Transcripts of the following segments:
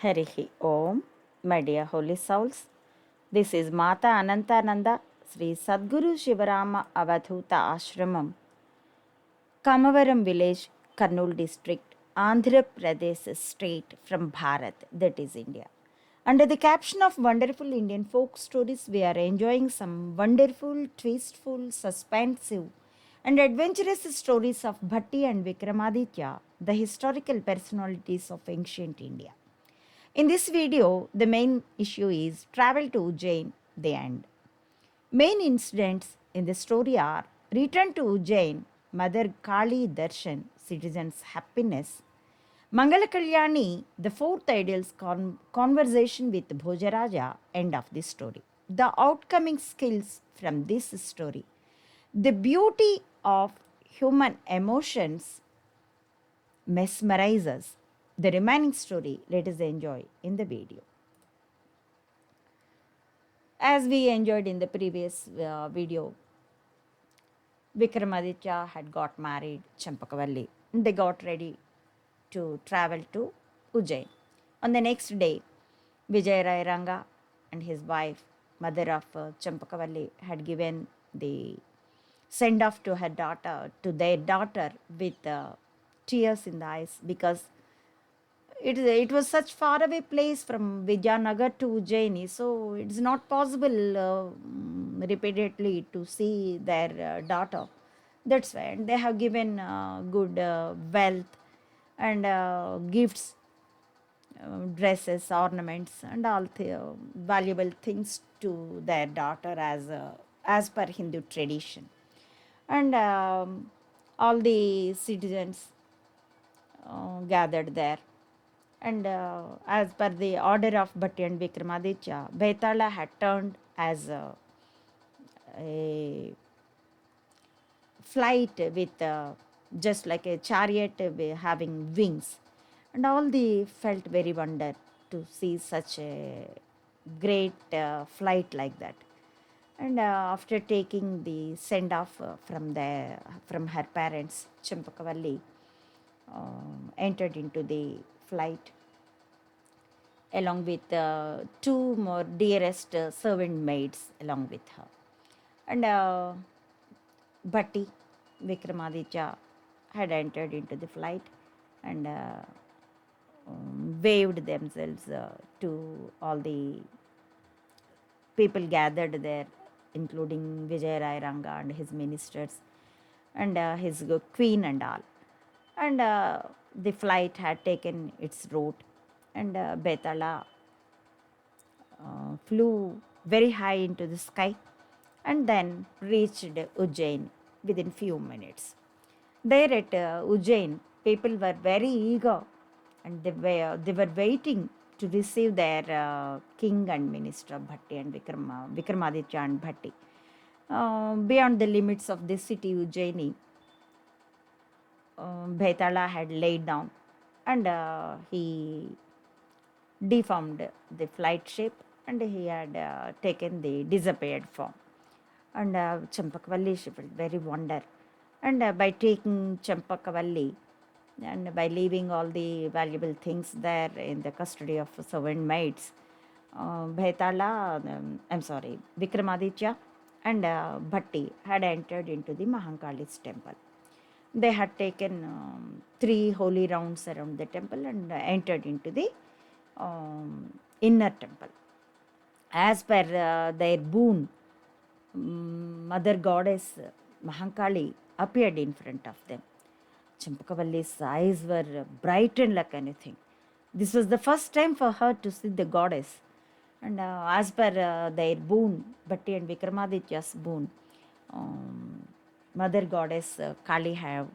Harihi Om, my dear holy souls. This is Mata Anantananda, Sri Sadguru Shivarama Avadhuta Ashramam, Kamavaram village, Kurnool district, Andhra Pradesh state from Bharat, that is India. Under the caption of Wonderful Indian Folk Stories, we are enjoying some wonderful, twistful, suspensive, and adventurous stories of Bhatti and Vikramaditya, the historical personalities of ancient India. In this video, the main issue is travel to Ujjain, the end. Main incidents in the story are return to Ujjain, Mother Kali Darshan, citizens' happiness, Mangala Kalyani, the fourth ideal's conversation with Bhojaraja, end of the story. The outcoming skills from this story, the beauty of human emotions mesmerizes. The remaining story, let us enjoy in the video. As we enjoyed in the previous video, Vikramaditya had got married, Champakavalli. They got ready to travel to Ujjain. On the next day, Vijay Ranga and his wife, mother of Champakavalli, had given the send off to her daughter, to their daughter, with tears in the eyes because it was such far away place from Vidyanagar to Ujjaini, so it's not possible repeatedly to see their daughter. That's why and they have given good wealth and gifts, dresses, ornaments, and all the valuable things to their daughter as per Hindu tradition. And all the citizens gathered there. And as per the order of Bhatti and Vikramaditya, Betala had turned as a flight with just like a chariot having wings. And all the felt very wonder to see such a great flight like that. And after taking the send off from her parents, Champakavalli entered into the flight along with two more dearest servant maids along with her. And Bhatti, Vikramaditya had entered into the flight and waved themselves to all the people gathered there, including Vijay Rai Ranga and his ministers and his queen and all. And the flight had taken its route, and Betala flew very high into the sky and then reached Ujjain within few minutes. There at Ujjain, people were very eager and they were waiting to receive their king and minister Bhatti and Vikramaditya and Bhatti. Beyond the limits of the city Ujjaini, Betala had laid down and he deformed the flight shape and he had taken the disappeared form. And Champakavalli, she felt very wonder. And by taking Champakavalli and by leaving all the valuable things there in the custody of servant maids, Vikramaditya and Bhatti had entered into the Mahankali's temple. They had taken 3 holy rounds around the temple and entered into the inner temple. As per their boon, Mother Goddess Mahankali appeared in front of them. Champakavalli's eyes were brightened like anything. This was the first time for her to see the goddess. And as per their boon, Bhatti and Vikramaditya's boon, Mother Goddess Kali have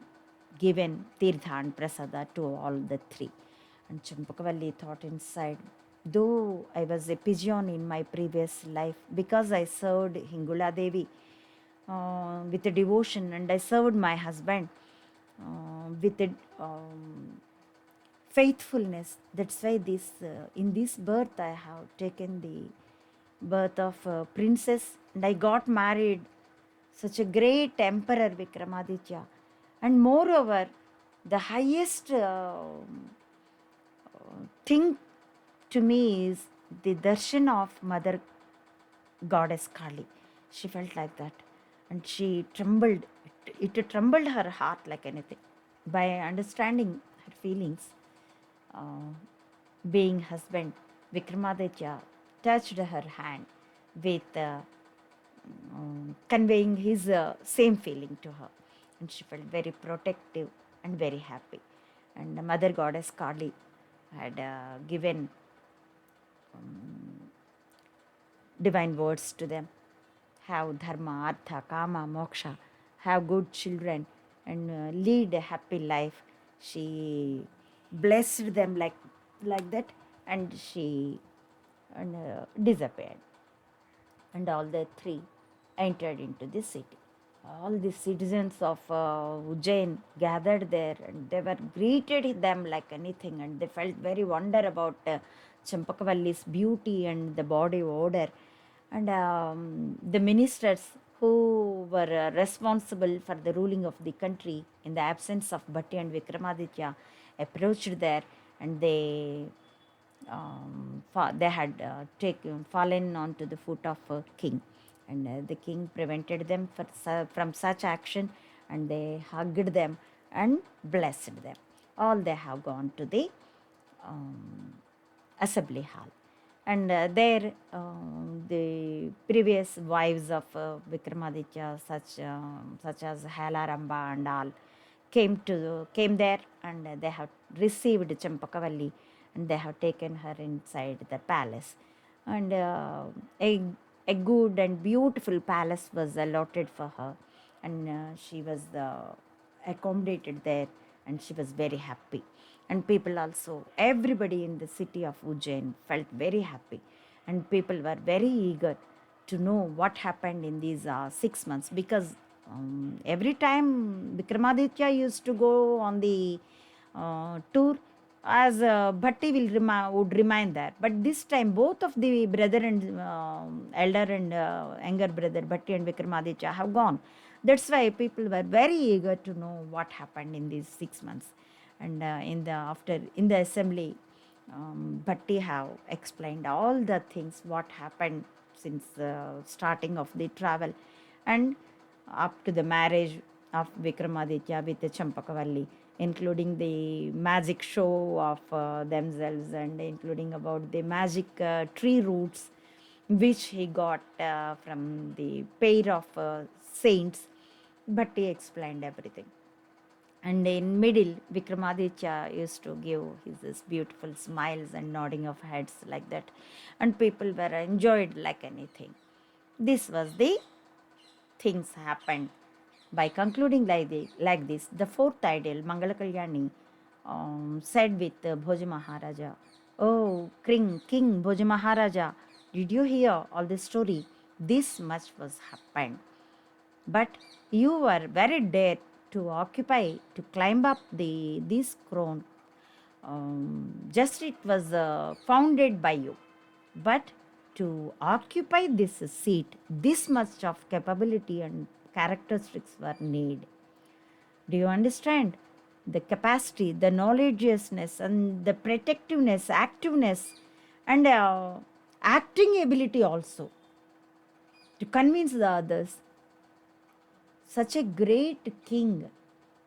given Tirtha and Prasada to all the three. And Champakavalli thought inside, though I was a pigeon in my previous life, because I served Hingula Devi with a devotion and I served my husband with a faithfulness. That's why in this birth I have taken the birth of a princess and I got married such a great emperor Vikramaditya. And moreover, the highest thing to me is the darshan of Mother Goddess Kali. She felt like that, and she trembled. It trembled her heart like anything. By understanding her feelings, uh, being husband, Vikramaditya touched her hand with conveying his same feeling to her. And she felt very protective and very happy. And Mother Goddess Kali had given divine words to them: have dharma, artha, kama, moksha, have good children, and lead a happy life. She blessed them like that, and she disappeared. And all the three entered into the city. All the citizens of Ujjain gathered there, and they were greeted them like anything, and they felt very wonder about Champakavalli's beauty and the body odor. And the ministers who were responsible for the ruling of the country in the absence of Bhatti and Vikramaditya approached there, and they had fallen onto the foot of a king, and the king prevented them from such action, and they hugged them and blessed them. All they have gone to the um, assembly hall, and there the previous wives of Vikramaditya, such as Halaramba and all, came there, and they have received Champakavalli, and they have taken her inside the palace. And a good and beautiful palace was allotted for her, and she was accommodated there, and she was very happy. And people also, everybody in the city of Ujjain felt very happy, and people were very eager to know what happened in these 6 months, because every time Vikramaditya used to go on the tour, as Bhatti would remain there. But this time, both of the brother and elder and younger brother, Bhatti and Vikramaditya, have gone. That's why people were very eager to know what happened in these 6 months. And in the assembly, Bhatti have explained all the things what happened since starting of the travel, and up to the marriage of Vikramaditya with the Champakavalli, including the magic show of themselves, and including about the magic tree roots which he got from the pair of saints. But he explained everything. And in middle, Vikramaditya used to give his beautiful smiles and nodding of heads like that, and people were enjoyed like anything. This was the things happened. By concluding like this, the fourth ideal, Mangala Kalyani, said with Bhoja Maharaja, "Oh, King Bhoja Maharaja, did you hear all this story? This much was happened. But you were very dare to occupy, to climb up this crown. Just it was founded by you. But to occupy this seat, this much of capability and characteristics were needed. Do you understand? The capacity, the knowledgeousness, and the protectiveness, activeness, and acting ability also to convince the others. Such a great king,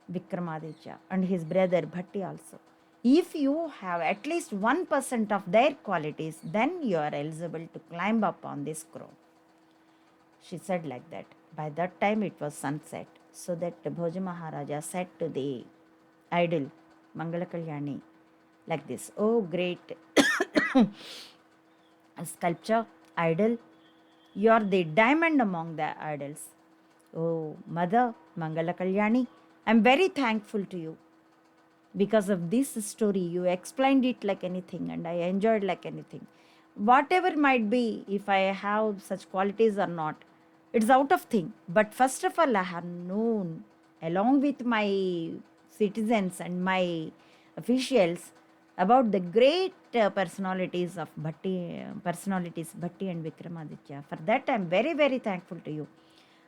Vikramaditya, and his brother Bhatti also. If you have at least 1% of their qualities, then you are eligible to climb up on this crown." She said like that. By that time it was sunset, so that Bhoja Maharaja said to the idol, Mangala Kalyani, like this: "Oh, great sculpture, idol, you are the diamond among the idols. Oh, Mother Mangala Kalyani, I am very thankful to you. Because of this story, you explained it like anything, and I enjoyed like anything. Whatever might be, if I have such qualities or not, it's out of thing. But first of all, I have known, along with my citizens and my officials, about the great personalities Bhatti and Vikramaditya. For that, I'm very, very thankful to you.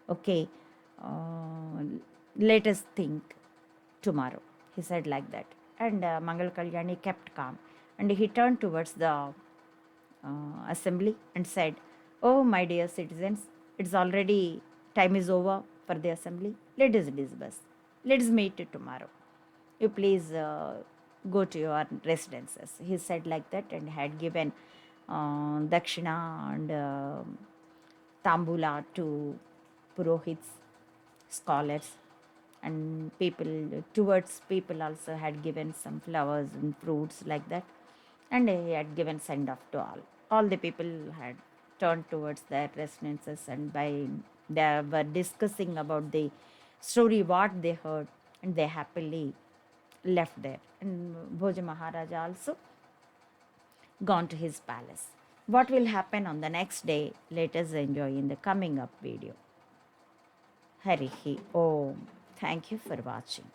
Okay, uh, let us think tomorrow," he said like that. And Mangal Kalyani kept calm, and he turned towards the assembly and said, "Oh, my dear citizens, it's already time is over for the assembly. Let us disperse. Let us meet tomorrow. You please go to your residences." He said like that and had given dakshina and tambula to purohits, scholars, and people. Towards people also had given some flowers and fruits like that, and he had given send off to all. All the people had turned towards their residences, and by they were discussing about the story what they heard, and they happily left there. And Bhoja Maharaja also gone to his palace. What will happen on the next day? Let us enjoy in the coming up video. Harihi Om. Thank you for watching.